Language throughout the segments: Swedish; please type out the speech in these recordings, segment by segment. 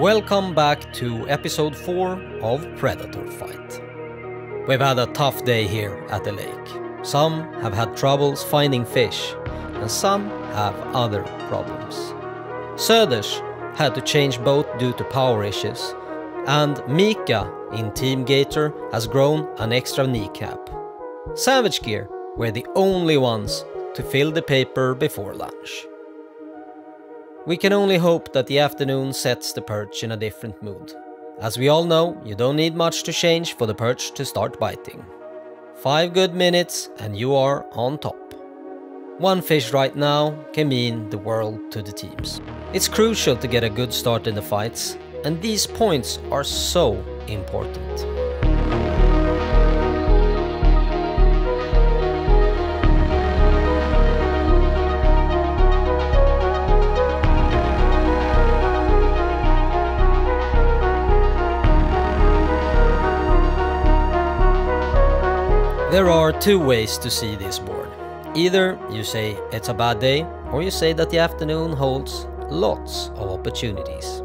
Welcome back to episode 4 of Predator Fight. We've had a tough day here at the lake. Some have had troubles finding fish, and some have other problems. Söders had to change boat due to power issues, and Mika in Team Gator has grown an extra kneecap. Savage Gear were the only ones to fill the paper before lunch. We can only hope that the afternoon sets the perch in a different mood. As we all know, you don't need much to change for the perch to start biting. 5 good minutes and you are on top. One fish right now can mean the world to the teams. It's crucial to get a good start in the fights, and these points are so important. There are 2 ways to see this board. Either you say it's a bad day, or you say that the afternoon holds lots of opportunities.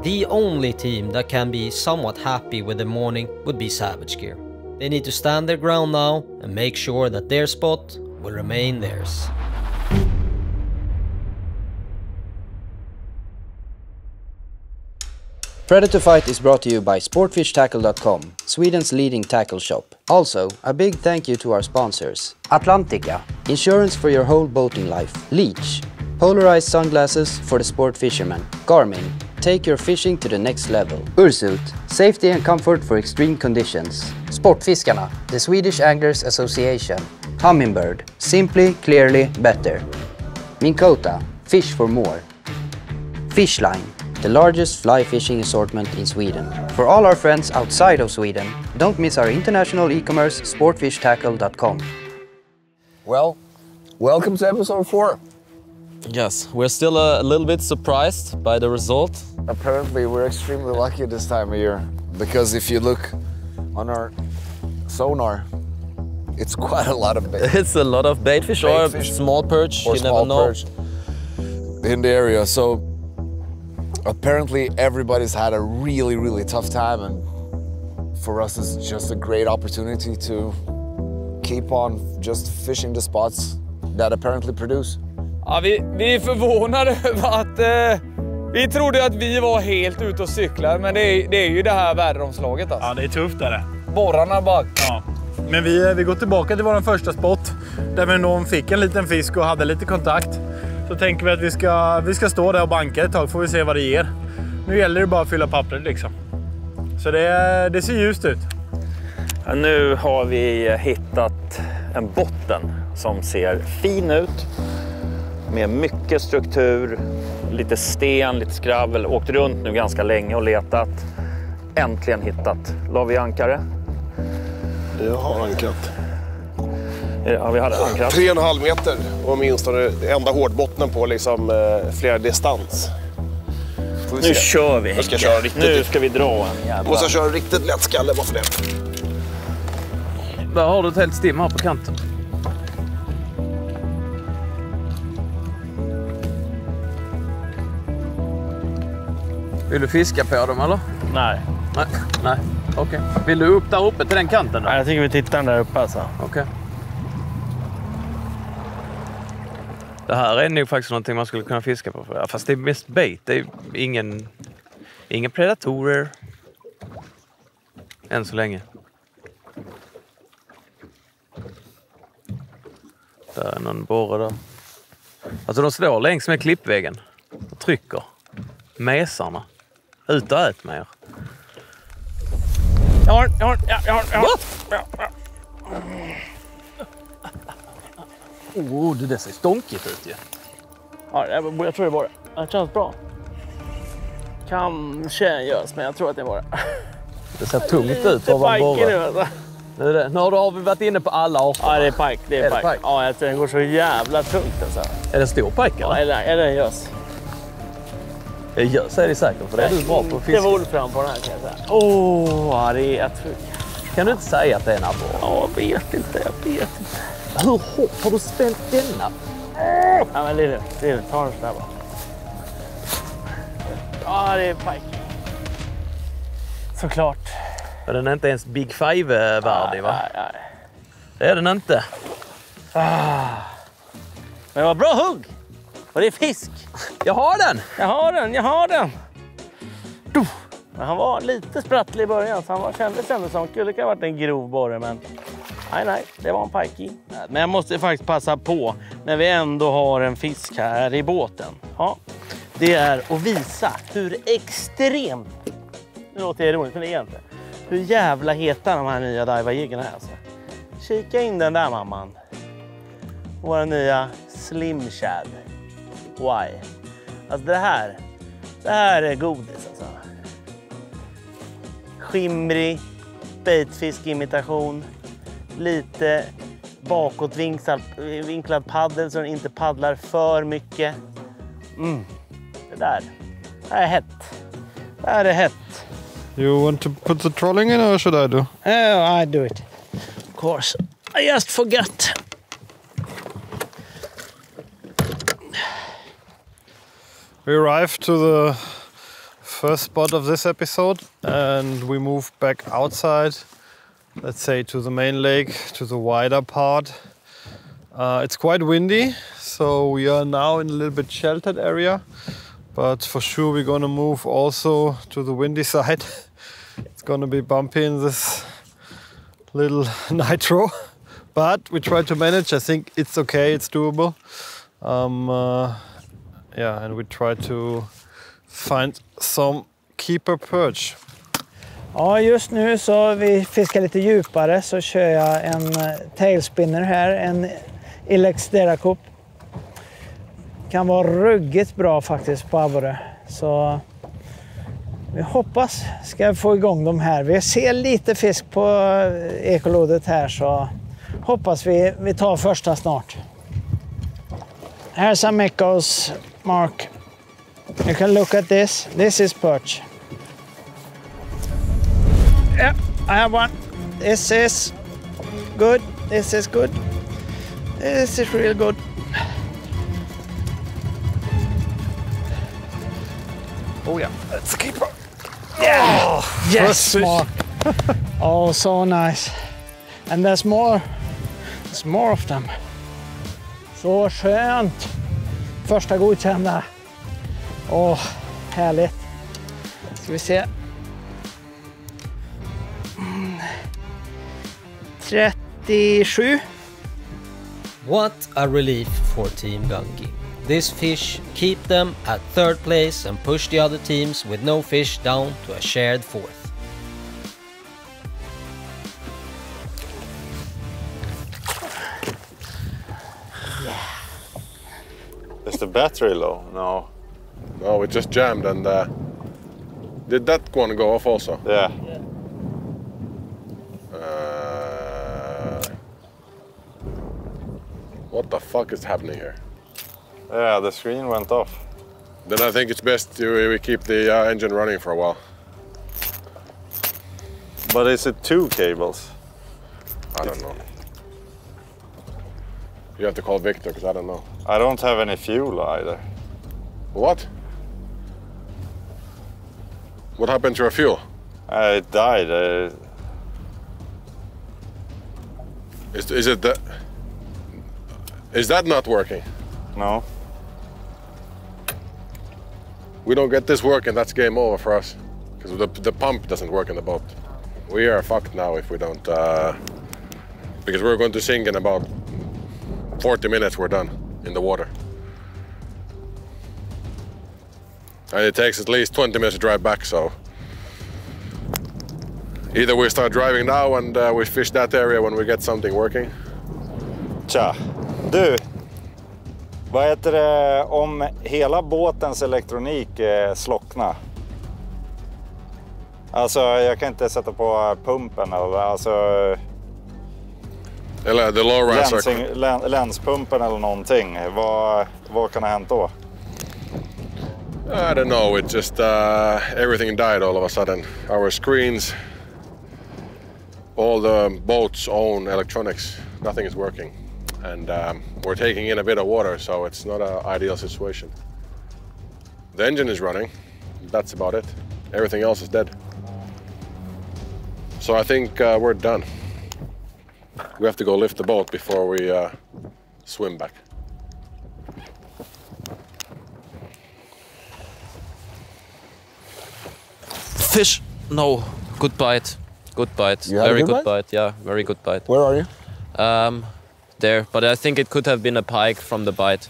The only team that can be somewhat happy with the morning would be Savage Gear. They need to stand their ground now and make sure that their spot will remain theirs. Predator Fight is brought to you by Sportfishtackle.com, Sweden's leading tackle shop. Also, a big thank you to our sponsors. Atlantica, insurance for your whole boating life. Leech, polarized sunglasses for the sport fisherman. Garmin, take your fishing to the next level. Ursut, safety and comfort for extreme conditions. Sportfiskarna, the Swedish Anglers Association. Humminbird, simply, clearly, better. Minkota, fish for more. Fishline, the largest fly fishing assortment in Sweden. For all our friends outside of Sweden, don't miss our international e-commerce sportfishtackle.com. Well, welcome to episode 4. Yes, we're still a little bit surprised by the result. Apparently we're extremely lucky this time of year, because if you look on our sonar, it's quite a lot of bait. It's a lot of bait fish or small perch, or you small never know. Perch in the area. So apparently everybody's had a really tough time, and for us it's just a great opportunity to keep on just fishing the spots that apparently produce. Ja, vi är förvånade över att vi trodde att vi var helt ute och cyklar, men det är ju det här väderomslaget alltså. Ja, det är tufft där. Borrarna bara. Ja. Men vi går tillbaka till vår första spot där vi nog fick en liten fisk och hade lite kontakt. Så tänker vi att vi ska stå där och banka ett tag, får vi se vad det ger. Nu gäller det bara att fylla pappret liksom. Så det ser ljust ut. Ja, nu har vi hittat en botten som ser fin ut. Med mycket struktur, lite sten, lite skravel. Åkt runt nu ganska länge och letat. Äntligen hittat. La vi ankare? Jag har ankrat. Ja, vi hade ankrat. 3,5 meter och minst det enda hårdbottnen på liksom flera distans. Nu kör vi. Jag ska köra riktigt. Nu ska vi dra en jävla. Måste jag köra riktigt lätt skalle bara för det. Där har du ett helt stim här på kanten. Vill du fiska på dem eller? Nej. Nej. Okej. Vill du upp där uppe till den kanten då? Nej, jag tycker vi tittar den där uppe alltså. Okej. Det här är nog faktiskt någonting man skulle kunna fiska på. Fast det är mest bait. Det är ingen predatorer. Än så länge. Där är någon borre där. Alltså de står längs med klippväggen. Och trycker. Mesarna. Ut och ät med er. Jag har. Det ser stonkigt ut ju. Ja, jag tror det var det. Det känns bra. Kanske görs, men jag tror att det var det. Det ser tungt ut för att vara borre. Nu alltså. Nu har vi varit inne på alla arter. Ja, det är pike. Det är pike. Ja, jag tror den går så jävla tungt alltså. Är det stor pike eller? Ja, eller den görs. Det görs är det säkert, för det är du bra på att fiska. Det var fram på den här kan jag säga. Ja, det är Kan du inte säga att det är en abborre? Ja, jag vet inte. Hur hårt har du spänt denna? Ja, men det är det. Ta den så där bara. Ja, det är pike. Såklart. Men den är inte ens Big Five-värdig, va? Nej. Det är den inte. Men vad bra hugg! Och det är fisk. Jag har den! Jag har den. Men han var lite sprattlig i början, så han kändes ändå som att det kunde ha varit en grov borre, men nej, det var en pajki. Men jag måste faktiskt passa på, när vi ändå har en fisk här i båten. Ja, det är att visa hur extremt, nu låter det ironiskt, men det är inte, hur jävla heta de här nya Daiwa-jiggarna är alltså. Kika in den där, mamman. Våra nya Slim Shad. Why? Alltså det här är godis alltså. Skimrig baitfisk-imitation. Lite bakåtvinklad paddel så den inte paddlar för mycket. Det där är hett. Det här är hett. You want to put the trolling in or should I do? Oh, I do it. Of course. I just forgot. We arrived to the first spot of this episode and we moved back outside, let's say to the main lake, to the wider part. It's quite windy, so we are now in a little bit sheltered area, but for sure we're gonna move also to the windy side. It's gonna be bumpy in this little nitro, but we try to manage. I think it's okay, it's doable. Yeah, and we try to find some keeper perch. Ja, just nu så vi fiskar lite djupare så kör jag en tailspinner här, en Ilex Deracup. Kan vara ruggigt bra faktiskt på abborre. Så vi hoppas ska få igång dem här. Vi ser lite fisk på ekolodet här så hoppas vi tar första snart. Here's some echoes, Mark. You can look at this. This is perch. Yeah, I have one. This is good. This is good. This is real good. Oh yeah, let's keep her. Yeah. Oh, Yes, Mark. Oh, so nice. And there's more. There's more of them. Så skönt. Första godkända. Åh, härligt. Ska vi se. 37. What a relief for Team Gungi. This fish keep them at third place and push the other teams with no fish down to a shared fourth. Is the battery low? No. No, it just jammed and did that one go off also? Yeah. What the fuck is happening here? Yeah, the screen went off. Then I think it's best we keep the engine running for a while. But is it two cables? I don't know. You have to call Victor because I don't know. I don't have any fuel either. What? What happened to your fuel? It died. Is it that? Is that not working? No. We don't get this working, that's game over for us. Because the pump doesn't work in the boat. We are fucked now if we don't... because we're going to sink in about 40 minutes, we're done in the water. And it takes at least 20 minutes to drive back, so... Either we start driving now and we fish that area when we get something working. Tja. Du, vad heter det om hela båtens elektronik slocknar? Alltså, jag kan inte sätta på pumpen eller alltså... Eller the low rise länspumpen eller någonting. Vad kan ha hänt då? I don't know, it just everything died all of a sudden. Our screens, all the boat's own electronics, nothing is working. And we're taking in a bit of water, so it's not an ideal situation. The engine is running, that's about it. Everything else is dead. So I think we're done. We have to go lift the boat before we swim back. Fish. No. Good bite. Good bite. You had a Very good good bite? Yeah, very good bite. Where are you? There, but I think it could have been a pike from the bite.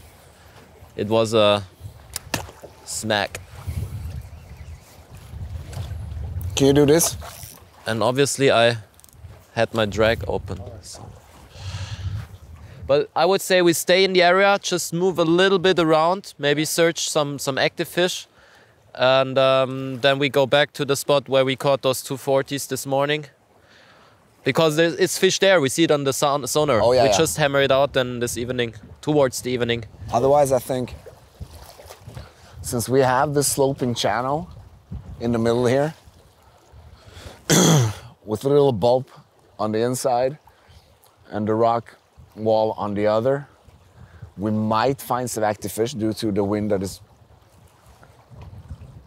It was a snack. Can you do this? And obviously I had my drag open. So. But I would say we stay in the area, just move a little bit around, maybe search some active fish. And then we go back to the spot where we caught those 240s this morning. Because it's fish there, we see it on the sonar. Oh, yeah, we just hammer it out then this evening, towards the evening. Otherwise, I think, since we have this sloping channel in the middle here, with a little bulb on the inside and the rock wall on the other, we might find some active fish due to the wind that is...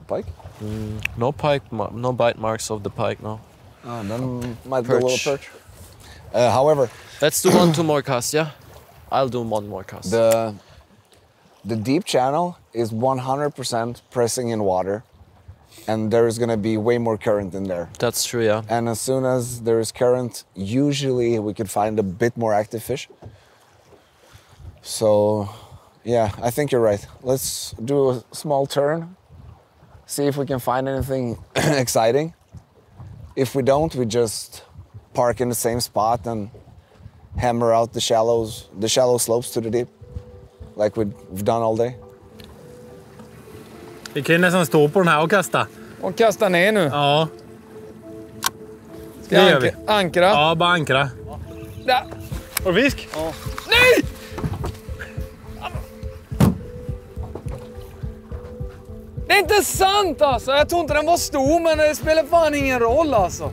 Pike? No pike, no bite marks of the pike, no. Oh, then might be a little Perch. perch. However... Let's do 2 more casts, yeah? I'll do 1 more cast. The deep channel is 100% pressing in water, and there's gonna be way more current in there. That's true, yeah. And as soon as there is current, usually we could find a bit more active fish. So, yeah, I think you're right. Let's do a small turn, see if we can find anything exciting. If we don't, we just park in the same spot and hammer out the shallow slopes to the deep, like we've done all day. Vi kan ju nästan stå på den här och kasta. Och kasta ner nu? Ja. Ska jag ankra? Ja, bara ankra. Där. Har du fisk? Ja. Nej! Det är inte sant alltså. Jag tror inte den var stor, men det spelar fan ingen roll alltså.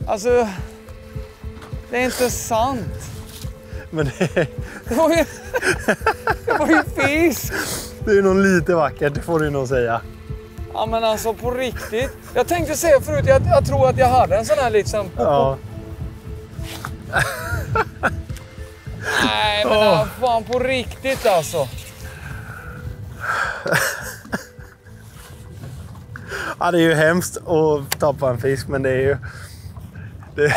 Alltså, det är inte sant. Men det var ju fisk. Det är nog lite vackert, det får du nog säga. Ja, men alltså på riktigt. Jag tänkte säga förut, jag tror att jag hade en sån här liksom. Ja. Nej, men fan på riktigt alltså. Ja, det är ju hemskt att tappa en fisk, men det är ju...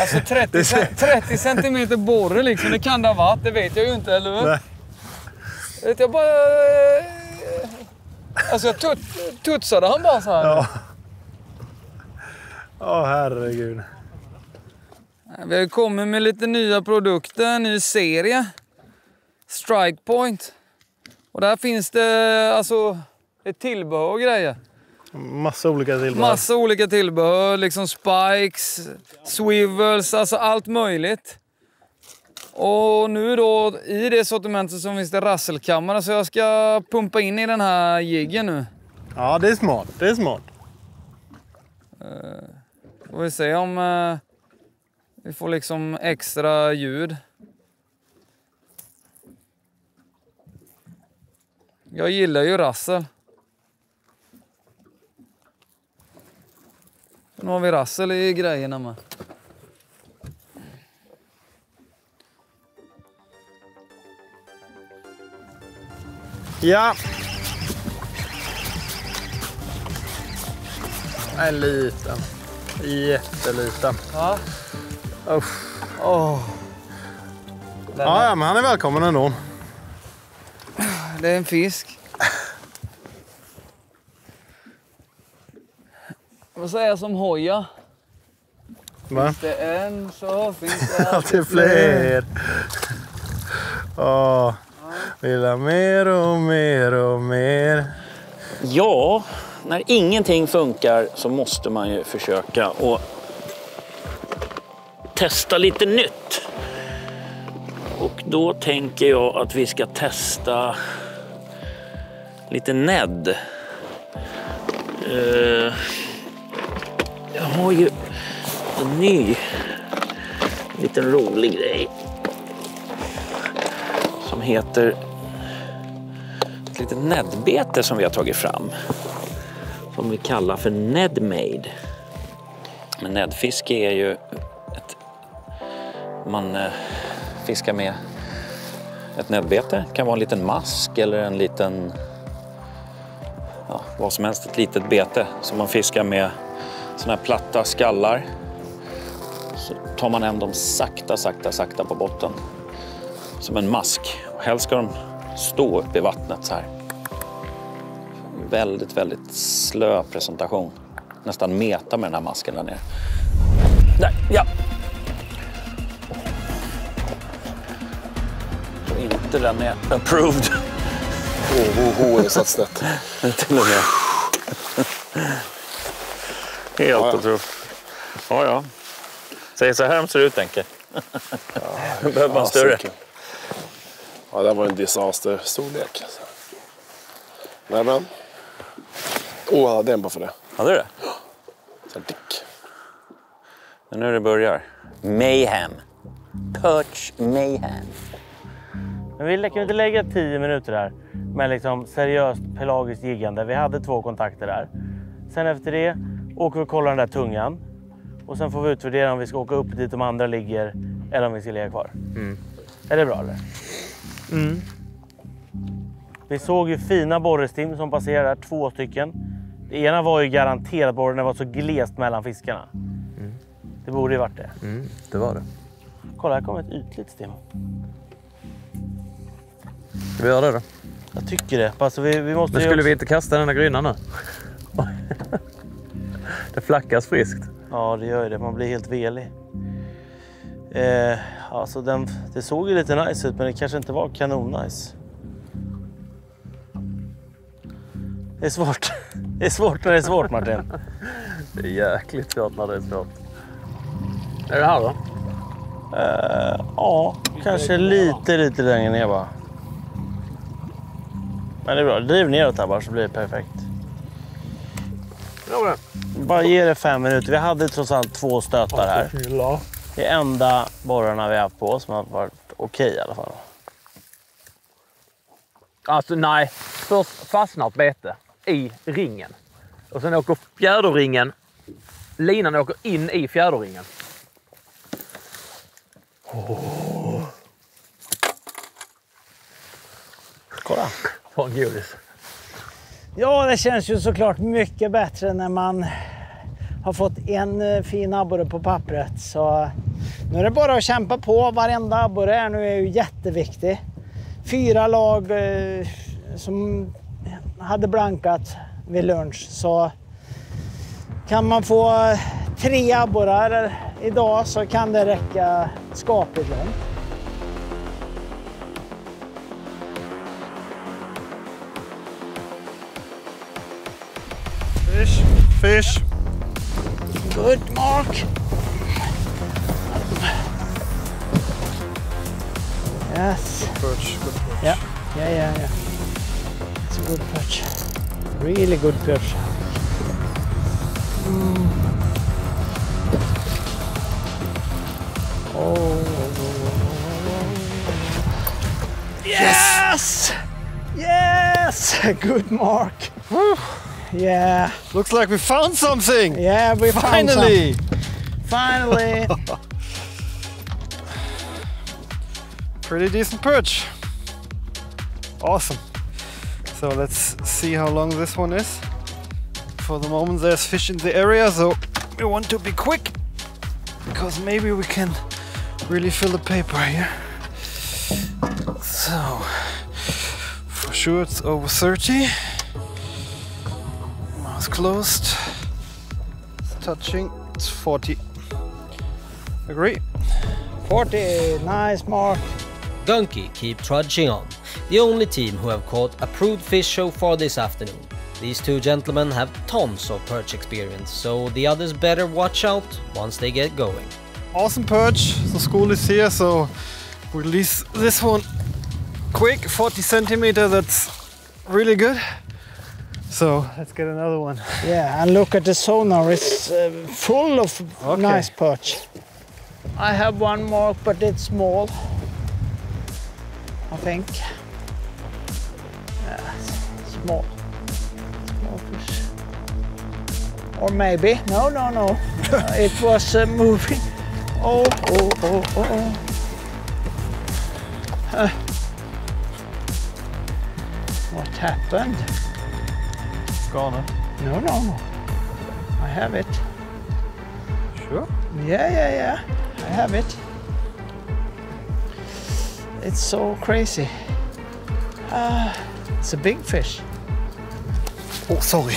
Alltså 30 centimeter borre liksom, det kan det ha varit, det vet jag ju inte, eller hur? Nej. Vet jag bara... Alltså jag tutsade han bara så här. Ja. Åh, herregud. Vi har kommit med lite nya produkter, en ny serie. Strike Point. Och där finns det alltså ett tillbehör och grejer. Massa olika tillbehör. Massa olika tillbehör, liksom spikes, swivels, alltså allt möjligt. Och nu då, i det sortimentet så finns det rasselkammare, så jag ska pumpa in i den här jiggen nu. Ja, det är smart. Det är smart. Får vi se om vi får liksom extra ljud. Jag gillar ju rassel. Nu har vi rassel i grejerna med. Ja. En liten. Jätteliten. Ja. Ja, men han är välkommen ändå. Det är en fisk. Vad säger jag som hoja? Va? Finns det en så finns det alltid fler. Åh, vill ha mer och mer och mer. Ja, när ingenting funkar så måste man ju försöka och testa lite nytt. Och då tänker jag att vi ska testa lite Ned. Jag har ju en ny liten rolig grej som heter litet näddbete som vi har tagit fram. Som vi kallar för Nedmade. Men näddfiske är ju man fiskar med ett näddbete. Det kan vara en liten mask eller en liten, ja, vad som helst, ett litet bete som man fiskar med såna här platta skallar. Så tar man hem dem sakta på botten. Som en mask. Och helst ska de stå upp i vattnet så här. Väldigt, väldigt slö presentation. Nästan meta med den här masken där nere. Där, ja! Och inte den är approved. Är satt snett. Till och med. Helt otroligt. Ja. Säg så här de ser ut, tänker. Behöver man större. Ja, det var en disaster-storlek. Nej, men. Jag hade en bara för det. Hade du det? Så dick. Men nu det börjar. Mayhem. Perch mayhem. Men vi kan inte lägga 10 minuter där med liksom seriöst pelagiskt jiggande. Vi hade 2 kontakter där. Sen efter det åker vi och kollar den där tungan. Och sen får vi utvärdera om vi ska åka upp dit de andra ligger eller om vi ska ligga kvar. Är det bra eller? Vi såg ju fina borrestim som passerade där, 2 stycken. Det ena var ju garanterat borren, det var så glest mellan fiskarna. Det borde ju varit det. Det var det. Kolla, här kommer ett ytligt stim. Ska vi göra det då? Jag tycker det. Alltså, vi måste. Men skulle vi inte kasta den här grynan nu? Det flackas friskt. Ja, det gör ju det. Man blir helt velig. Alltså det såg ju lite nice ut, men det kanske inte var kanon-nice. Det är svårt. Det är svårt när det är svårt, Martin. Det är jäkligt svårt när det är svårt. Är det här då? Ja, kanske lite längre ner bara. Men det är bra. Driv neråt här bara så blir det perfekt. Ja, bara ge det 5 minuter. Vi hade trots allt 2 stötar här. Det är enda borrarna vi har haft på som har varit okej i alla fall. Alltså nej, först fastnar ett bete i ringen. Och sen åker fjäderringen, linan åker in i fjäderringen. Kolla. Få en godis. Ja, det känns ju såklart mycket bättre när man har fått en fin abborre på pappret. Så nu är det bara att kämpa på. Varenda abborre här nu är ju jätteviktig. 4 lag som hade blankat vid lunch. Så kan man få 3 abborrar idag så kan det räcka skapligt långt. Fish. Good, Mark. Yes. Good perch. Yeah. It's a good perch. Really good perch. Yes! Yes! Good mark. Yeah. Looks like we found something. Yeah, we finally. Finally. Pretty decent perch. Awesome. So let's see how long this one is. For the moment there's fish in the area, so we want to be quick because maybe we can really fill the paper here. So for sure it's over 30. Mouth closed. It's touching. It's 40. Agree. 40. Nice, Mark. Donkey keep trudging on, the only team who have caught approved fish so far this afternoon. These 2 gentlemen have tons of perch experience, so the others better watch out once they get going. Awesome perch. The school is here, so we release this one quick. 40 centimeter, that's really good. So let's get another one. Yeah, and look at the sonar. It's full of nice perch. I have one mark, but it's small, I think. Yes. Small fish. Or maybe, no. It was moving. Oh. What happened? It's gone. No. I have it. Sure? Yeah. I have it. It's so crazy. It's a big fish. Oh, sorry.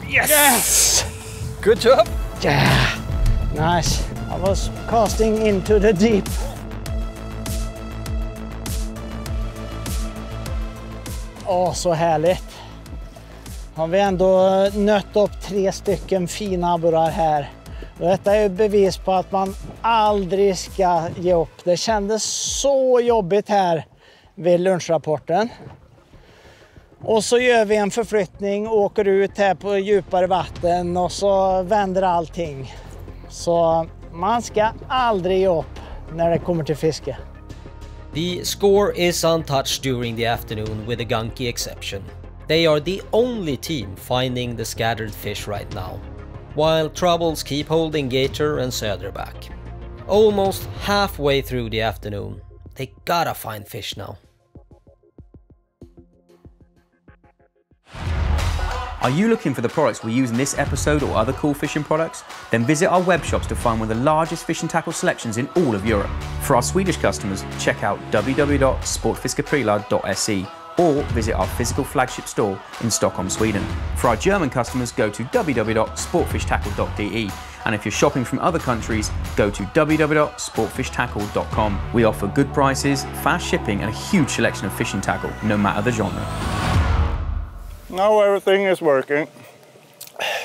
Yes! Good job. Yeah, nice. I was casting into the deep. Så härligt. Har vi ändå nött upp 3 stycken fina abborrar här. Och detta är ju bevis på att man aldrig ska ge upp. Det kändes så jobbigt här vid lunchrapporten. Och så gör vi en förflyttning och åker ut här på djupare vatten och så vänder allting. Så man ska aldrig ge upp när det kommer till fiske. The score is untouched during the afternoon with a gunky exception. They are the only team finding the scattered fish right now, while Troubles keep holding Gator and Söderback. Almost halfway through the afternoon, they gotta find fish now. Are you looking for the products we use in this episode or other cool fishing products? Then visit our web shops to find one of the largest fishing tackle selections in all of Europe. For our Swedish customers, check out www.sportfiskeprilad.se or visit our physical flagship store in Stockholm, Sweden. For our German customers, go to www.sportfishtackle.de, and if you're shopping from other countries, go to www.sportfishtackle.com. We offer good prices, fast shipping and a huge selection of fishing tackle, no matter the genre. Now everything is working.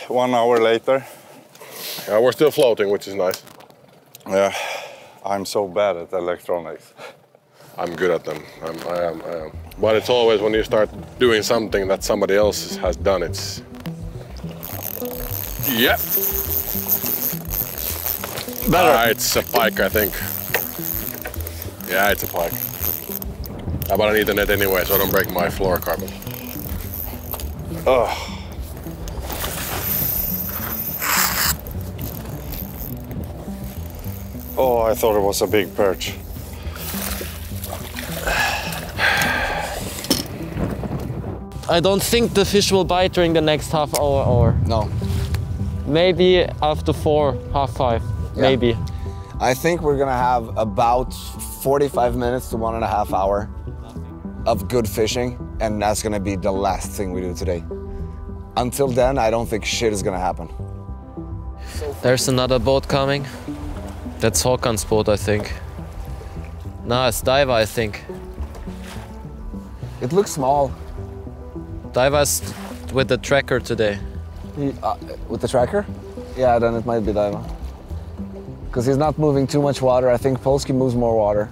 1 hour later. Yeah, we're still floating, which is nice. Yeah, I'm so bad at electronics. I'm good at them. I am. But it's always when you start doing something that somebody else has done, it's... Yeah. Better. It's a pike, I think. Yeah, it's a pike. But I need the net anyway, so I don't break my fluorocarbon. Oh, I thought it was a big perch. I don't think the fish will bite during the next half hour or... No. Maybe after 4, half 5, maybe. I think we're gonna have about 45 minutes to 1.5 hours of good fishing, and that's gonna be the last thing we do today. Until then, I don't think shit is gonna happen. There's another boat coming. That's Håkan's boat, I think. No, it's Daiva, I think. It looks small. Daiva's with the tracker today. With the tracker? Yeah, then it might be Daiva. Because he's not moving too much water. I think Polski moves more water.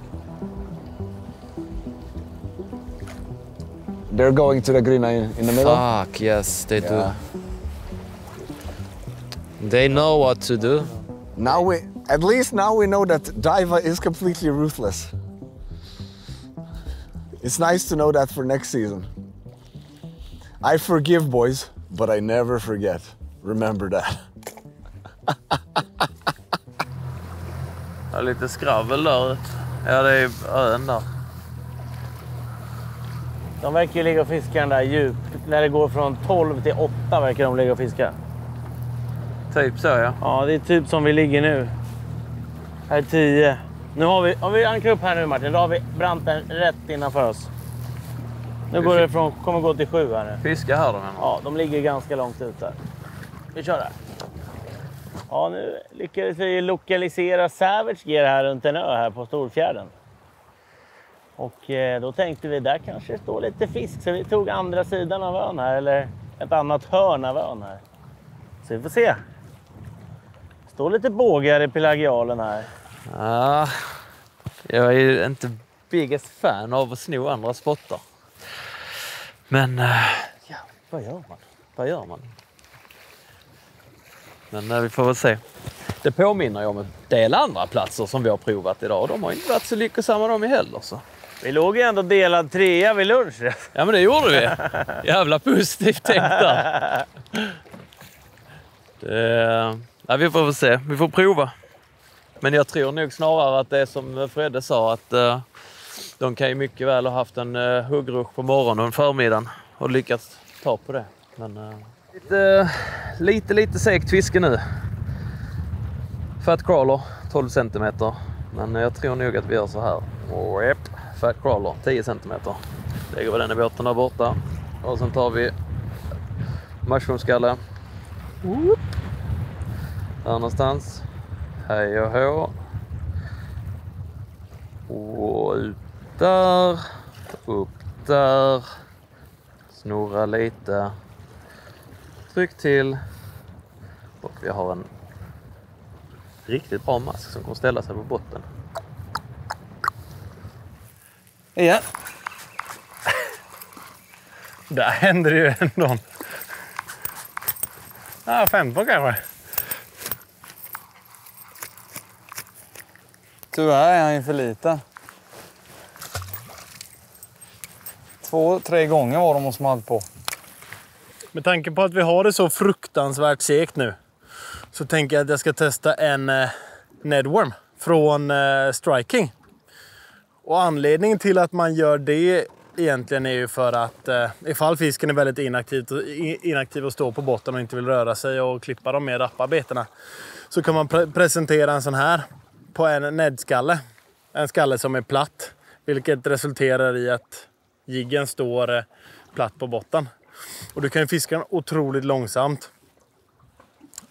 They're going to the green in the middle. Fuck, yes, they do. They know what to do. Now at least now we know that Daiva is completely ruthless. It's nice to know that for next season. I forgive, boys, but I never forget. Remember that. Ja, lite skravel där. Ja, det är ön där. De verkar ju ligga och fiska den där djupt. När det går från 12 till 8 verkar de ligga och fiska. Typ så, ja. Ja, det är typ som vi ligger nu. Här är 10. Nu har vi ankrat upp här nu, Martin. Då har vi branten rätt innanför oss. Nu går det kommer gå till 7 här nu. Fiska här då, men. Ja, de ligger ganska långt ut där. Vi kör där. Ja, nu lyckades vi lokalisera Savage Gear här runt en ö här på Storfjärden. Och då tänkte vi, där kanske det står lite fisk. Så vi tog andra sidan av ön här, eller ett annat hörn av ön här. Så vi får se. Det står lite bågar i pelagialen här. Ja, jag är ju inte biggest fan av att sno andra spottar. Men, ja, vad gör man? Men vi får väl se. Det påminner ju om en del andra platser som vi har provat idag. De har inte varit så lyckosamma de heller. Så. Vi låg ju ändå delad 3 vid lunch. Ja, men det gjorde vi. Jävla positivt tänkt där. Ja, vi får väl se. Vi får prova. Men jag tror nog snarare att det är som Fredde sa, att de kan ju mycket väl ha haft en huggrusch på morgonen och förmiddagen och lyckats ta på det. Men lite segt fiske nu. Fat crawler 12 cm. Men jag tror nog att vi gör så här. Fat crawler 10 cm. Lägger vi den i båten där borta. Och sen tar vi mushroomskalle. Där någonstans. Hej och hå. Och ut där. Upp där. Snurra lite. Tryck till. Och vi har en riktigt bra mask som kommer ställa sig på botten. Igen. Där händer det ju ändå. 15 kanske. Tyvärr är han ju för liten. 2-3 gånger var de och smalt på. Med tanke på att vi har det så fruktansvärt segt nu, så tänker jag att jag ska testa en Nedworm från Striking. Och anledningen till att man gör det egentligen är ju för att ifall fisken är väldigt inaktiv och står på botten och inte vill röra sig och klippa de mer rappa betena, så kan man presentera en sån här på en Ned-skalle. En skalle som är platt, vilket resulterar i att jiggen står platt på botten. Och du kan ju fiska den otroligt långsamt.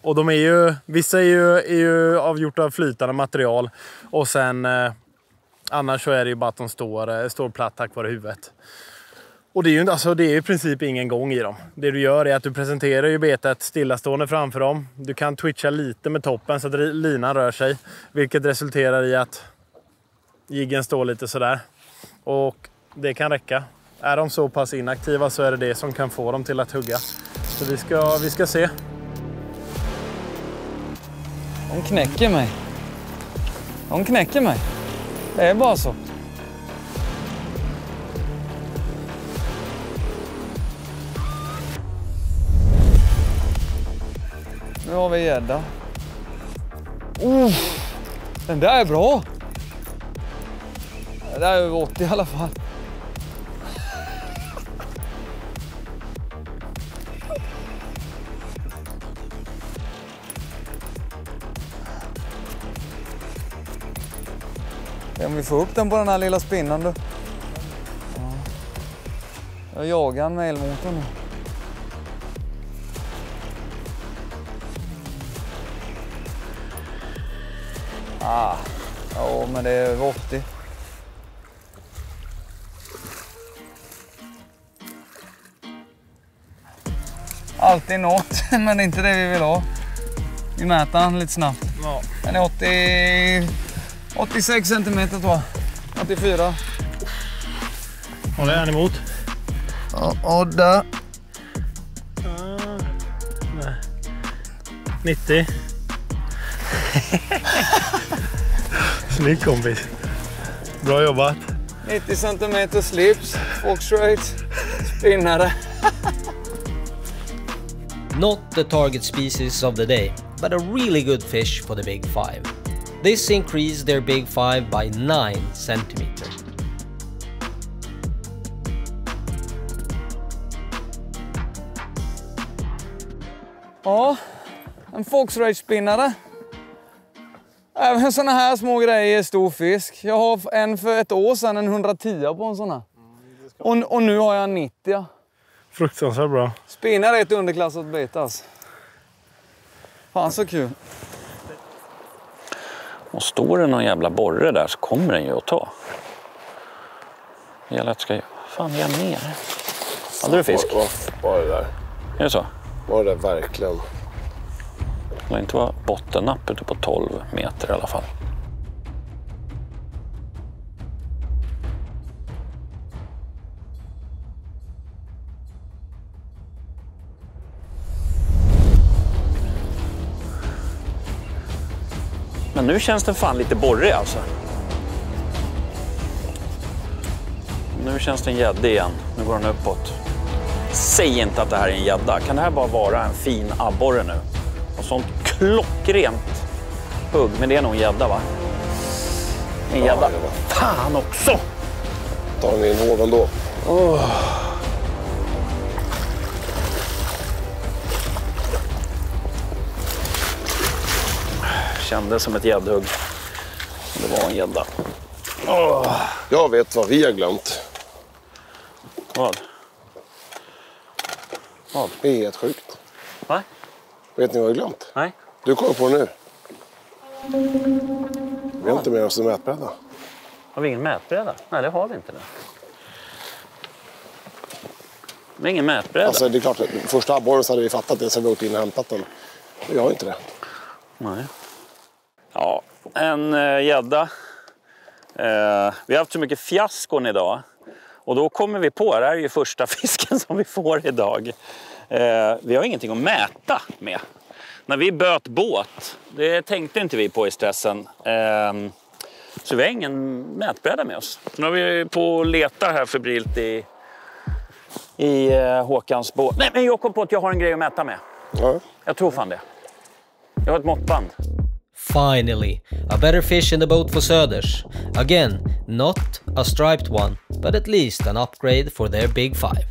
Och de är ju, vissa är ju avgjort av flytande material. Och sen annars så är det ju bara att de står platt tack vare huvudet. Och det är ju alltså, det är i princip ingen gång i dem. Det du gör är att du presenterar ju betet stillastående framför dem. Du kan twitcha lite med toppen så att linan rör sig. Vilket resulterar i att jiggen står lite sådär. Och det kan räcka. Är de så pass inaktiva så är det som kan få dem till att hugga. Så vi ska se. De knäcker mig. Det är bara så. Nu har vi gädda. Den där är bra. Det där är över 80 i alla fall. Om vi får upp den på den här lilla spinnen då. Ja. Jag jagar med elmotorn nu. Ja, men det är över 80. Alltid något, men det är inte det vi vill ha. Vi mäter den lite snabbt. Ja. Den är 86 cm tror jag. 84. Och det är han emot. Ja, där. 90. Snygg kompis. Bra jobbat. 90 cm slips, foxrate, spinnare. Not the target species of the day, but a really good fish for the Big Five. This increased their Big Five by 9 centimeters. Ja, en foxrate-spinnare. Även såna här små grejer är stor fisk. Jag har en för ett år sedan, en 110 på en sån här. Och nu har jag en 90. Fruktansvärt bra. Spinnare är ett underklassat bete alltså. Fan så kul. Och står det någon jävla borre där så kommer den ju att ta. Jag ska ju... Fan, jag är ner. Hade du fisk? Var det där? Är det så? Var det verkligen? Det inte vara bottennapp ute på 12 meter i alla fall. Men nu känns den fan lite borrig alltså. Nu känns det en gädda igen. Nu går den uppåt. Säg inte att det här är en gädda. Kan det här bara vara en fin abborre nu? Och sånt klockrent hugg. Men det är nog en gädda, va? En gädda. Fan också! Ta den in hård ändå. Kändes som ett gäddhugg. Det var en gädda. Jag vet vad vi har glömt. Vad? Det är helt sjukt. Va? Vet ni vad vi har glömt? Nej. Du kommer på det nu. Vi har inte med oss en mätbräda. Har vi ingen mätbräda? Nej, det har vi inte nu. Det är ingen mätbräda. Alltså det är klart, första abborren så hade vi fattat det så vi åkt in och hämtat den. Men jag har inte det. Nej. Ja, en gädda. Vi har haft så mycket fiaskon idag. Och då kommer vi på, det här är ju första fisken som vi får idag. Vi har ingenting att mäta med. När vi böt båt, det tänkte inte vi på i stressen. Så vi har ingen mätbräda med oss. Nu har vi på att leta här febrilt i Håkans båt. Nej, men jag kom på att jag har en grej att mäta med. Ja. Jag tror fan det. Jag har ett måttband. Finally, a better fish in the boat for Söders. Again, not a striped one, but at least an upgrade for their Big Five.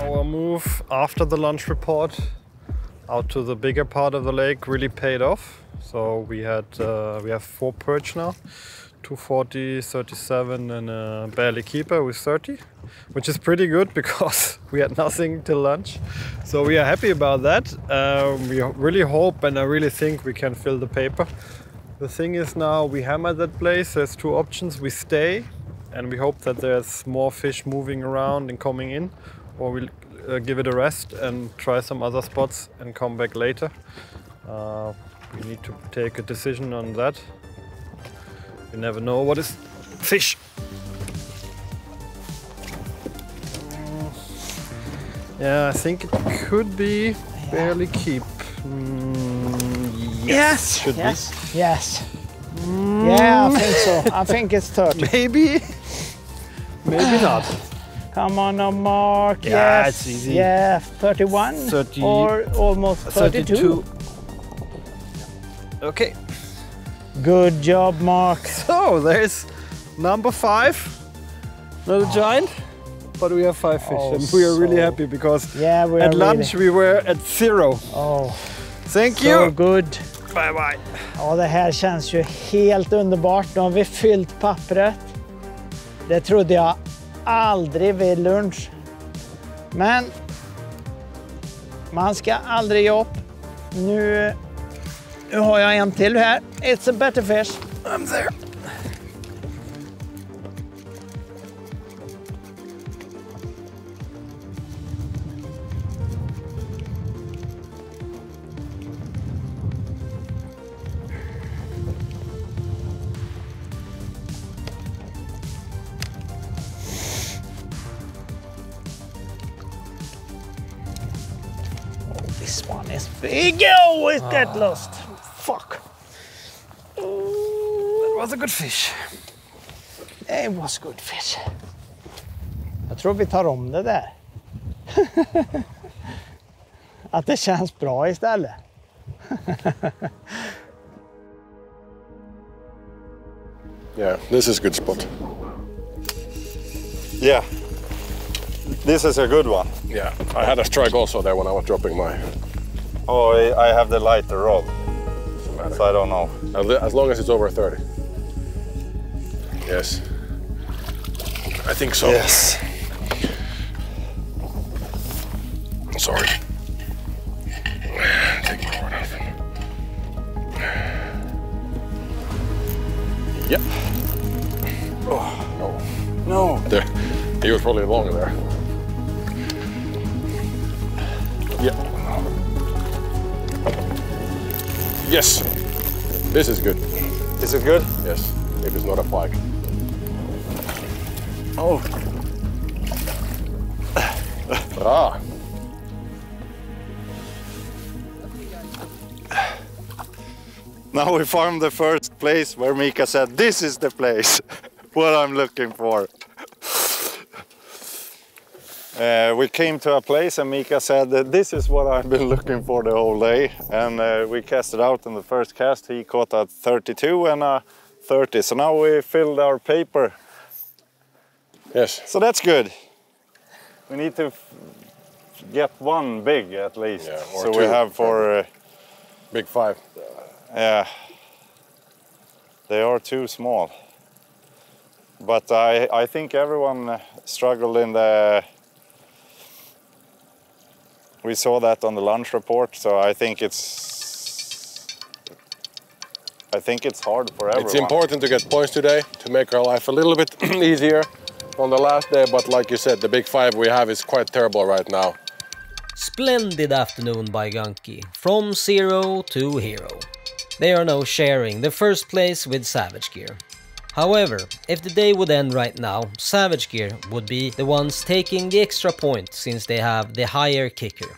Our move after the lunch report out to the bigger part of the lake really paid off. So we have 4 perch now, 240, 37 and a barley keeper with 30, which is pretty good because we had nothing till lunch. So we are happy about that. We really hope and I really think we can fill the paper. The thing is now we hammer that place. There's 2 options. We stay and we hope that there's more fish moving around and coming in, or we'll give it a rest and try some other spots and come back later. We need to take a decision on that. You never know what is fish. Yeah, I think it could be barely keep. Yes, should yes, be. Yes. Yeah, I think so. I think it's 30. Maybe not. Come on, now, Mark. Yeah, yes. it's easy. Yeah, 31 30, or almost 32. Okay. Good job, Mark. So there's number 5. Not a giant, but we have 5 fish, and we are really happy because at lunch we were at 0. Oh, thank so you. Good. Bye bye. Ja, det här känns ju helt underbart. Nu har vi fyllt pappret. Det trodde jag aldrig vid lunch. Men man ska aldrig ge upp. Nu har jag en till här. It's a better fish. I'm there. This one is big. Oh, it got lost. Fuck. That was a good fish. It was good fish. Jag tror vi tar om det där. Att det känns bra istället. Yeah, this is a good spot. Yeah. This is a good one. Yeah, I had a strike also there when I was dropping my... Oh, I have the lighter rod. So I don't know. As long as it's over 30. Yes. I think so. Yes. Sorry. Take my rod off. Yep. Oh, no. No. There. He was probably longer there. Yeah. Yes. This is good. Is it good? Yes, if it's not a pike. Oh. Ah. Now we found the first place where Mika said, this is the place, what I'm looking for. We came to a place and Mika said that this is what I've been looking for the whole day. And we cast it out in the first cast. He caught a 32 and a 30. So now we filled our paper. Yes. So that's good. We need to get one big at least. Yeah, or so two, we have for... big 5. Yeah. They are too small. But I think everyone struggled in the... We saw that on the lunch report, so I think it's hard for everyone. It's important to get points today to make our life a little bit easier on the last day, but like you said, the big 5 we have is quite terrible right now. Splendid afternoon by Gunky, from 0 to hero. They are now sharing the first place with Savage Gear. However, if the day would end right now, Savage Gear would be the ones taking the extra point since they have the higher kicker.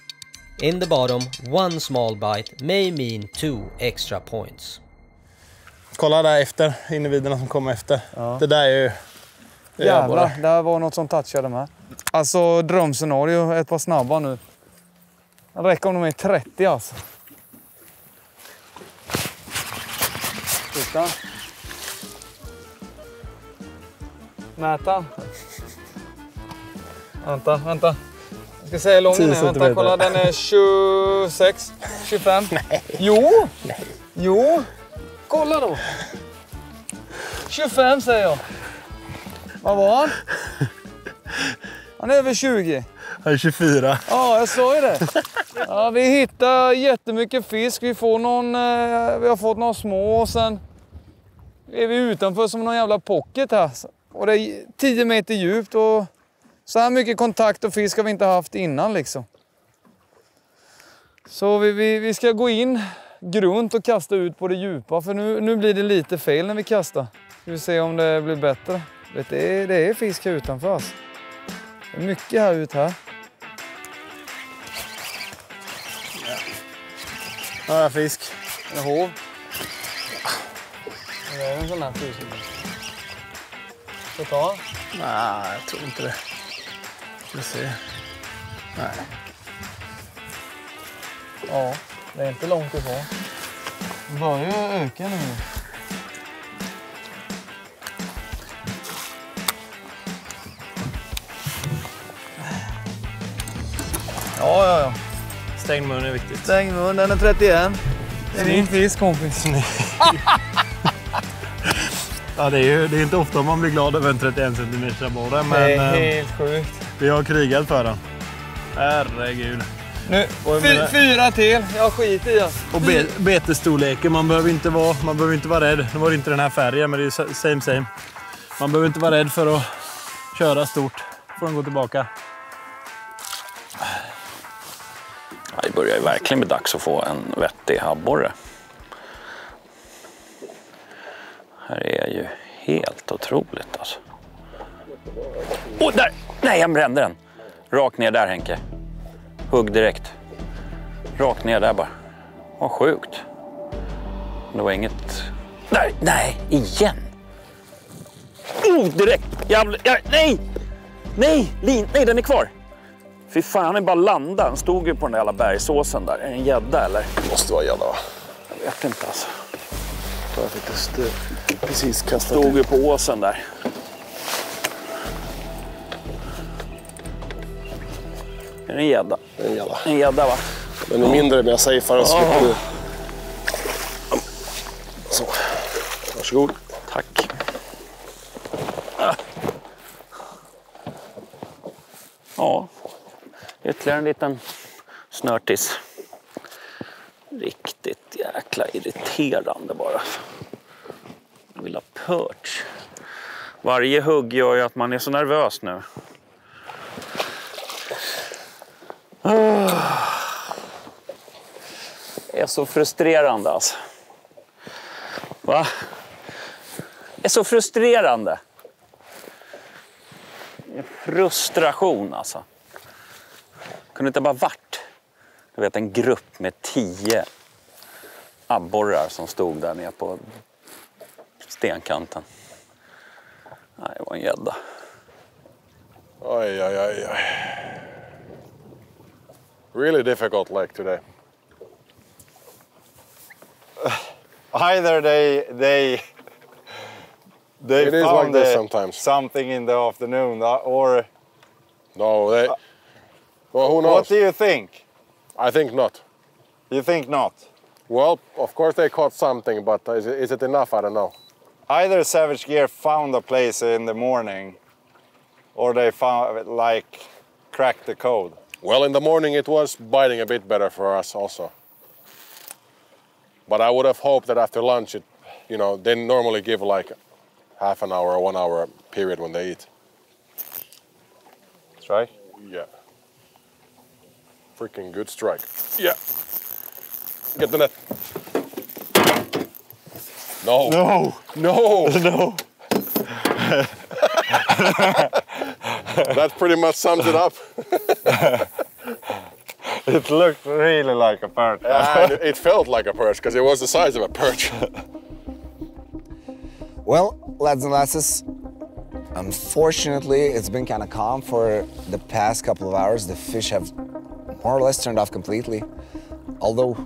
In the bottom, one small bite may mean 2 extra points. Kolla där efter, individerna som kommer efter. Ja. Det där är ju... Jävlar, det var något som touchade med. Alltså drömscenario, ett par snabba nu. Det räcker om de är 30 alltså. Titta. Mäta. Vänta. Jag ska säga lången är. Vänta, kolla, den är 26, 25. Nej. Jo. Kolla då. 25 säger jag. Vad var han? Han är över 20. Han är 24. Ja, jag sa ju det. Ja, vi hittar jättemycket fisk. Vi har fått några små och sen är vi utanför som någon jävla pocket här. Och det är 10 meter djupt och så här mycket kontakt och fisk har vi inte haft innan liksom. Så vi ska gå in grunt och kasta ut på det djupa, för nu blir det lite fel när vi kastar. Ska vi se om det blir bättre. Det är fisk här utanför oss. Det är mycket här ute här. Ja, fisk. En hov. Det är en sån här fisk. Ska jag ta? Nej, jag tror inte det. Vi ser. Nej. Ja, det är inte långt ifrån. Det börjar ju öka nu. Ja. Stängd mun är viktigt. Stängd mun, den är 31. Det är din fisk, kompis. Ja, det är inte ofta man blir glad över en 31 cm abborre, men det är helt sjukt. Vi har krigat för den. Herregud. Nu, 4 till. Jag skiter i. Och betesstorleken, man behöver inte vara rädd. Nu var det inte den här färgen, men det är same. Man behöver inte vara rädd för att köra stort. Får den gå tillbaka. Ja, det börjar ju verkligen bli dags att få en vettig abborre. Här är ju helt otroligt alltså. Åh, där! Nej, jag brände den. Rakt ner där, Henke. Hugg direkt. Rakt ner där bara. Vad sjukt. Det var inget... Där! Nej, igen! Direkt! Nej, den är kvar! Fy fan, han är bara landad. Han stod ju på den där jävla bergsåsen där. Är det en gädda eller? Det måste vara gädda, va? Jag vet inte alltså. Jag faktiskt precis kastat. Stod ju på åsen där. Är det en gädda? Det är en gädda. En gädda, va? Den är mindre, men jag safear och slipper du. Så. Varsågod. Tack. Ja, ytterligare en liten snörtis. Riktigt jäkla irriterande bara. Jag vill ha perch. Varje hugg gör ju att man är så nervös nu. Det är så frustrerande alltså. Va? är så frustrerande. Frustration alltså. Kunde inte bara varit, du vet, en grupp med 10 abborrar som stod där nere på stenkanten. Nej, det var en gädda. Oj. Really difficult lake today. Either they it is found like this sometimes. Something in the afternoon, or no, they. Well, who knows? What do you think? I think not. You think not? Well, of course they caught something, but is it enough? I don't know. Either Savage Gear found a place in the morning, or they found cracked the code. Well, in the morning it was biting a bit better for us also. But I would have hoped that after lunch, they normally give like half an hour or 1 hour period when they eat. Strike? Yeah. Freaking good strike. Yeah. Get the net. No. No. No. No. That pretty much sums it up. It looked really like a perch. It felt like a perch because it was the size of a perch. Well, lads and lasses, unfortunately it's been kind of calm for the past couple of hours. The fish have more or less turned off completely. Although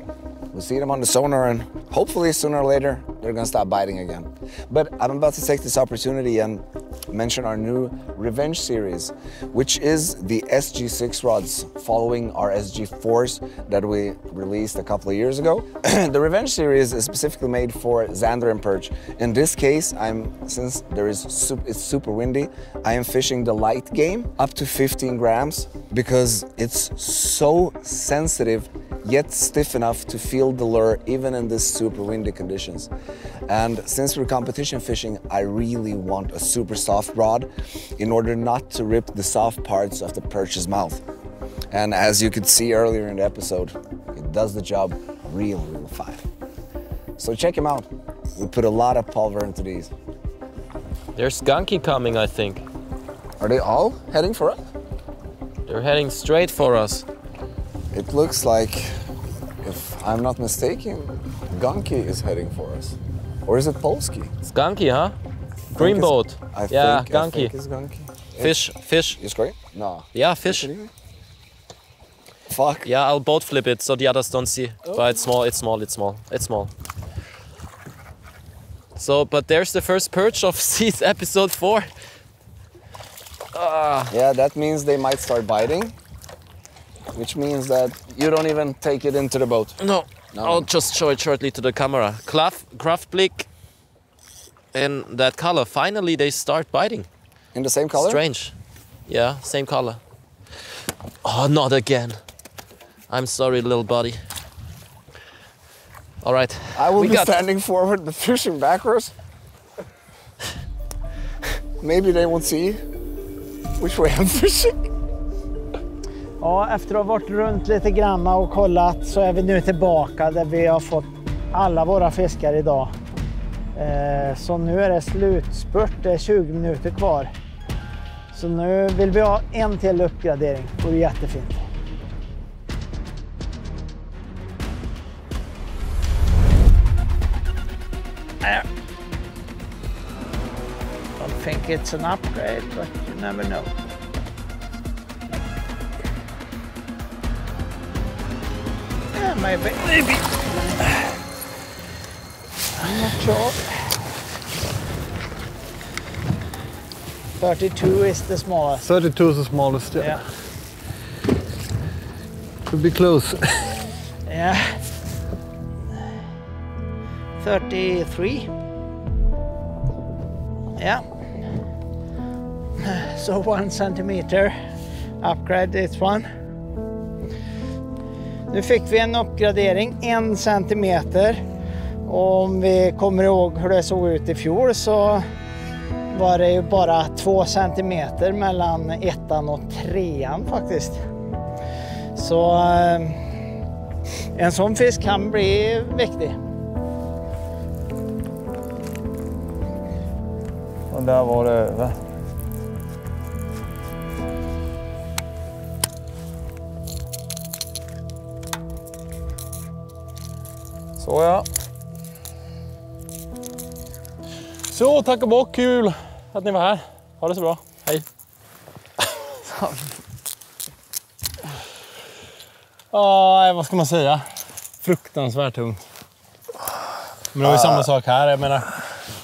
we see them on the sonar and hopefully sooner or later they're gonna stop biting again. But I'm about to take this opportunity and mention our new Revenge series, which is the SG6 rods following our SG4s that we released a couple of years ago. The Revenge series is specifically made for zander and perch. In this case, since it's super windy, I am fishing the light game up to 15 grams because it's so sensitive yet stiff enough to feel the lure even in this super windy conditions. And since we're competition fishing, I really want a super soft rod in order not to rip the soft parts of the perch's mouth. And as you could see earlier in the episode, it does the job real fine. So check him out. We put a lot of pulver into these. There's skunky coming, I think. Are they all heading for us? They're heading straight for us. It looks like, if I'm not mistaken, Gunky is heading for us. Or is it Polski? Skunky, huh? Green boat. Yeah, Gunky. I think it's Gunky. Fish. You score? No. Yeah, fish. Fuck. Yeah, I'll boat flip it so the others don't see. Oh. But it's small. So, but there's the first perch of episode 4. Yeah, that means they might start biting. Which means that you don't even take it into the boat. No. I'll just show it shortly to the camera. Kraftblick in that color. Finally, they start biting. In the same color? Strange. Yeah, same color. Oh, not again. I'm sorry, little buddy. All right. I will be standing forward, but fishing backwards. Maybe they won't see which way I'm fishing. Ja, efter att ha varit runt lite granna och kollat så är vi nu tillbaka där vi har fått alla våra fiskar idag. Så nu är det slutspurt, det är 20 minuter kvar. Så nu vill vi ha en till uppgradering, det är jättefint. I think it's an upgrade, but you never know. Yeah, maybe. I'm not sure. 32 is the smallest. 32 is the smallest, yeah. Could be close. Yeah. 33. Yeah. So 1 centimeter upgrade this one. Nu fick vi en uppgradering 1 centimeter. Och om vi kommer ihåg hur det såg ut i fjol så var det ju bara 2 centimeter mellan 1:an och 3:an faktiskt. Så en sån fisk kan bli viktig. Och där var det över. Så ja. Så, tack och bock. Kul att ni var här. Ha det så bra. Hej. Vad ska man säga? Fruktansvärt tungt. Men det var ju samma sak här. Jag menar,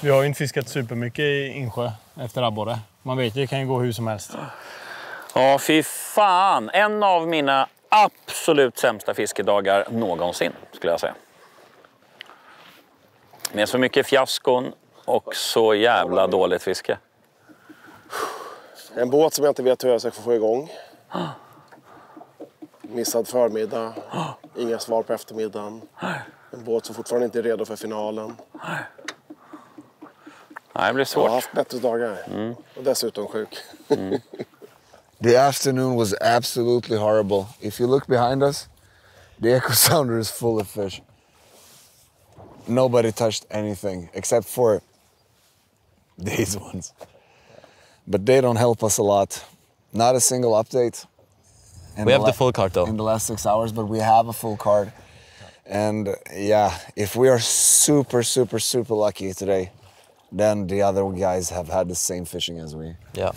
vi har ju inte fiskat supermycket i insjö efter abborre. Man vet ju, det kan ju gå hur som helst. Ja, fy fan. En av mina absolut sämsta fiskedagar någonsin, skulle jag säga. Med så mycket fiaskon och så jävla dåligt fiske. En båt som jag inte vet hur jag ska få igång. Missad förmiddag. Inga svar på eftermiddagen. En båt som fortfarande inte är redo för finalen. Nej, det blir svårt. Jag har haft bättre dagar. Och dessutom sjuk. The afternoon was absolutely horrible. If you look behind us, the Echo Sounder is full of fish. Nobody touched anything except for these ones. But they don't help us a lot. Not a single update. We have the full card though. In the last 6 hours, but we have a full card. And yeah, if we are super, super, super lucky today, then the other guys have had the same fishing as we. Yeah.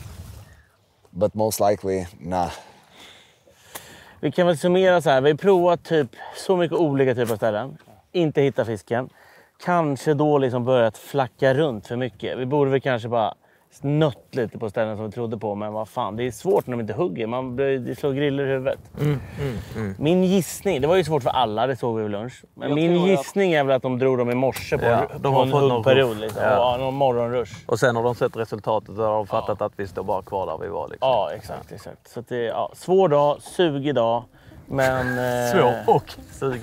But most likely, nah. Vi kan väl summera så här. Vi har provat typ så mycket olika typer av ställen. Inte hitta fisken. Kanske då liksom börjat flacka runt för mycket. Vi borde väl kanske bara snött lite på ställen som vi trodde på. Men vad fan, det är svårt när de inte hugger. Det slår griller i huvudet. Min gissning, det var ju svårt för alla, det såg vi vid lunch. Men min gissning är väl att de drog dem i morse på de har en huggperiod. Liksom. Ja, någon morgonrush. Och sen har de sett resultatet och har de fattat att vi står bara kvar där vi var. Liksom. Ja, exakt. Så det är svår dag, sugig dag. Men... Svår och sugig.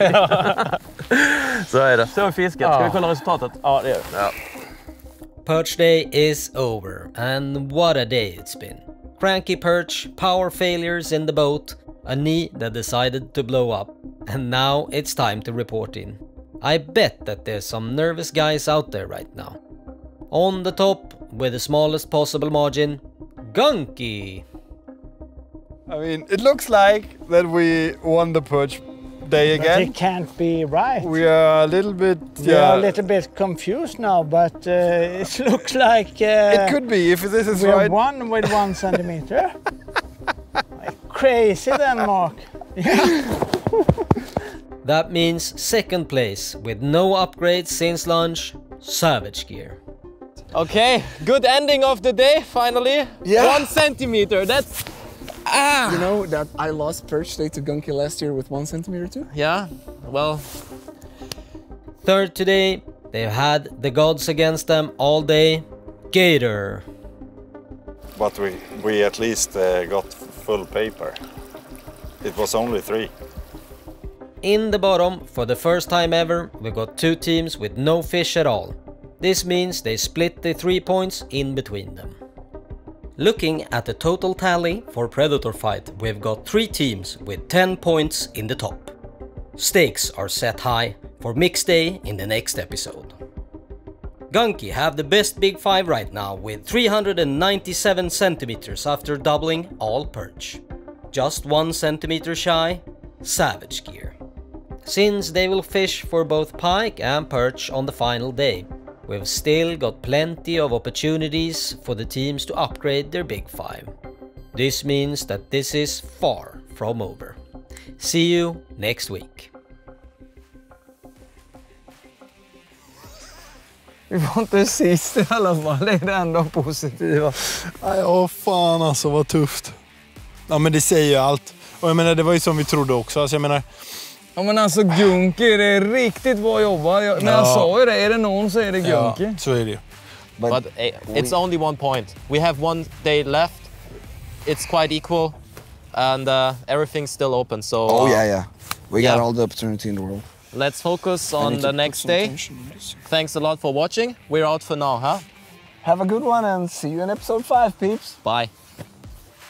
Så är det. Så är fisket. Ska vi kolla resultatet? Ja, det gör vi. Ja. Perch day is over, and what a day it's been. Cranky perch, power failures in the boat, a knee that decided to blow up, and now it's time to report in. I bet that there's some nervous guys out there right now. On the top, with the smallest possible margin, Gunky! I mean, it looks like that we won the perch day again. But it can't be right. We are a little bit... We are a little bit confused now, but it looks like... it could be, if this is we right. We won with 1 centimeter. Crazy then, Mark. That means second place, with no upgrades since lunch, Savage Gear. Okay, good ending of the day, finally. Yeah. 1 centimeter, that's... You know that I lost perch day to Gunky last year with 1 centimeter too? Yeah, well... Third today, they've had the gods against them all day, Gator. But we at least got full paper. It was only 3. In the bottom, for the first time ever, we got 2 teams with no fish at all. This means they split the 3 points in between them. Looking at the total tally for Predator Fight, we've got 3 teams with 10 points in the top. Stakes are set high for Mixed Day in the next episode. Gunky have the best Big 5 right now with 397 centimeters after doubling all perch. Just 1 centimeter shy, Savage Gear. Since they will fish for both pike and perch on the final day, we've still got plenty of opportunities for the teams to upgrade their Big 5. This means that this is far from over. See you next week. Vi var inte sist i alla fall, det är det enda positiva. Ja, fan alltså, vad tufft. Ja, men det säger ju allt. Och jag menar, det var ju som vi trodde också. Alltså, jag menar... Ja, men alltså Gunky, det är riktigt bra jobbat. När jag sa ju det, är det någon så är det Gunky. Ja, så är det ju. But it's only 1 point. We have 1 day left. It's quite equal. And everything's still open, so... Oh yeah. We got all the opportunity in the world. Let's focus on the next day. Thanks a lot for watching. We're out for now, huh? Have a good one and see you in episode 5, peeps. Bye.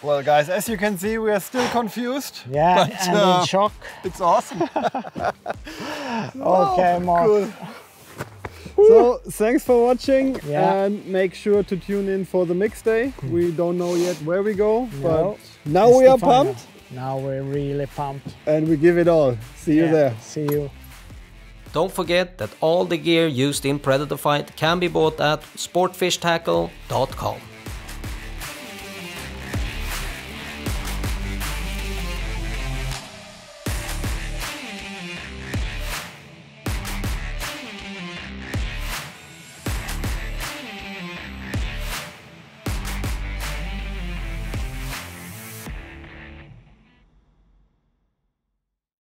Well, guys, as you can see, we are still confused. Yeah, but, and in shock. It's awesome. Okay, Mark. Cool. So thanks for watching, Yeah. and make sure to tune in for the mix day. We don't know yet where we go, but now It's we the are final. pumped Now we're really pumped. and we give it all. See you there. See you. Don't forget that all the gear used in Predator Fight can be bought at sportfishtackle.com.